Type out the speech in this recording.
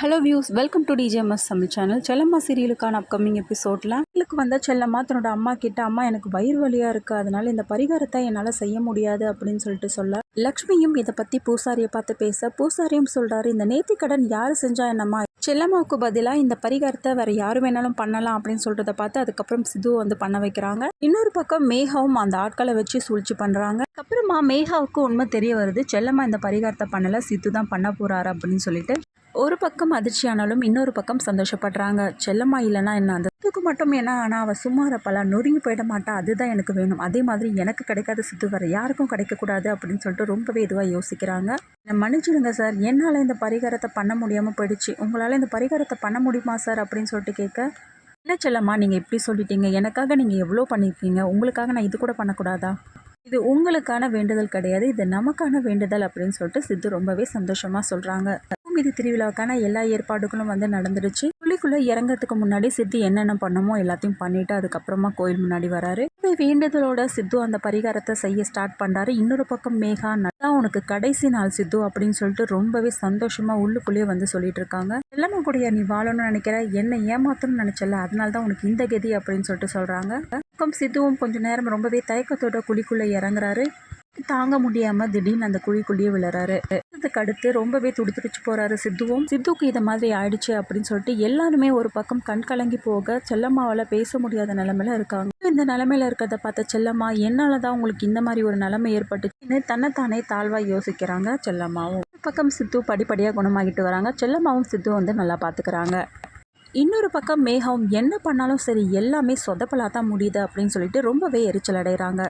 Hello views, welcome to DJMS Tamil channel. Chellamma சீரியலுக்கான upcoming எபிசோடில் வீட்டுக்கு வந்த செல்லம்மா தன்னோட அம்மா கிட்ட, அம்மா எனக்கு வயிறு வலியாக இருக்குது, அதனால இந்த பரிகாரத்தை என்னால் செய்ய முடியாது அப்படின்னு சொல்லிட்டு சொல்ல, லக்ஷ்மியும் இதை பற்றி பூசாரியை பார்த்து பேச, பூசாரியும் சொல்கிறாரு, இந்த நேர்த்திக்கடன் யார் செஞ்சா என்னம்மா, செல்லம்மாவுக்கு பதிலாக இந்த பரிகாரத்தை வேறு யார் வேணாலும் பண்ணலாம் அப்படின்னு சொல்கிறத பார்த்து அதுக்கப்புறம் சிதுவை வந்து பண்ண வைக்கிறாங்க. இன்னொரு பக்கம் மேகாவும் அந்த ஆட்களை வச்சு சூழ்ச்சி பண்ணுறாங்க. அதுக்கப்புறமா மேகாவுக்கு உண்மை தெரிய வருது, செல்லம்மா இந்த பரிகாரத்தை பண்ணலை, சித்து தான் பண்ண போகிறாரு அப்படின்னு சொல்லிட்டு. ஒரு பக்கம் அதிர்ச்சியானாலும் இன்னொரு பக்கம் சந்தோஷப்படுறாங்க. செல்லம்மா இல்லைனா என்ன, அந்த சித்துக்கு மட்டும் என்ன ஆனால் அவள் சும்மா இருப்பலா, நொறுங்கி போயிட மாட்டா, அதுதான் எனக்கு வேணும், அதே மாதிரி எனக்கு கிடைக்காத சித்து வர யாருக்கும் கிடைக்கக்கூடாது அப்படின்னு சொல்லிட்டு ரொம்பவே இதுவாக யோசிக்கிறாங்க. மன்னிச்சிடுங்க சார், என்னால் இந்த பரிகாரத்தை பண்ண முடியாமல் போயிடுச்சு, உங்களால் இந்த பரிகாரத்தை பண்ண முடியுமா சார் அப்படின்னு சொல்லிட்டு கேட்க, என்ன செல்லம்மா நீங்கள் இப்படி சொல்லிட்டீங்க, எனக்காக நீங்கள் எவ்வளோ பண்ணியிருக்கீங்க, உங்களுக்காக நான் இது கூட பண்ணக்கூடாதா, இது உங்களுக்கான வேண்டுதல் கிடையாது, இது நமக்கான வேண்டுதல் அப்படின்னு சொல்லிட்டு சித்து ரொம்பவே சந்தோஷமாக சொல்கிறாங்க. இது திருவிழாவுக்கான எல்லா ஏற்பாடுகளும் வந்து நடந்துடுச்சு. புள்ளிக்குள்ளே இறங்கிறதுக்கு முன்னாடி சித்து என்னென்ன பண்ணமோ எல்லாத்தையும் பண்ணிட்டு அதுக்கப்புறமா கோயில் முன்னாடி வராரு. வேண்டுதலோட சித்து அந்த பரிகாரத்தை செய்ய ஸ்டார்ட் பண்ணுறாரு. இன்னொரு பக்கம் மேகா, நல்லா உனக்கு கடைசி நாள் சித்து அப்படின்னு சொல்லிட்டு ரொம்பவே சந்தோஷமாக உள்ளுக்குள்ளேயே வந்து சொல்லிட்டு இருக்காங்க. எல்லாமே கூடிய நீ வாழணும்னு நினைக்கிற, என்னை ஏமாத்தணும்னு நினைச்சல, அதனால தான் உனக்கு இந்த கதி அப்படின்னு சொல்லிட்டு சொல்கிறாங்க. பக்கம் சித்துவும் கொஞ்ச நேரம் ரொம்பவே தயக்கத்தோட குழிக்குள்ளே இறங்குறாரு. தாங்க முடியாம திடீர்னு அந்த குழிக்குள்ளேயே விழுறாரு. அதுக்கு அடுத்து ரொம்பவே துடிச்சு போறாரு சித்துவும். சித்துக்கு இதை மாதிரி ஆயிடுச்சு அப்படின்னு சொல்லிட்டு எல்லாருமே ஒரு பக்கம் கண் கலங்கி போக, செல்லம்மாவால் பேச முடியாத நிலைமையில இருக்காங்க. இந்த நிலைமையில இருக்கிறத பார்த்த செல்லம்மா, என்னாலதான் உங்களுக்கு இந்த மாதிரி ஒரு நிலைமை ஏற்பட்டுச்சுன்னு தன்னைத்தானே தாழ்வா யோசிக்கிறாங்க செல்லம்மாவும். பக்கம் சித்து படிப்படியா குணமாகிட்டு வராங்க. செல்லம்மாவும் சித்து வந்து நல்லா பாத்துக்கிறாங்க. இன்னொரு பக்கம் மேகாவும் என்ன பண்ணாலும் சரி எல்லாமே சொதப்பலா தான் முடியுது அப்படின்னு சொல்லிட்டு ரொம்பவே எரிச்சல் அடைகிறாங்க.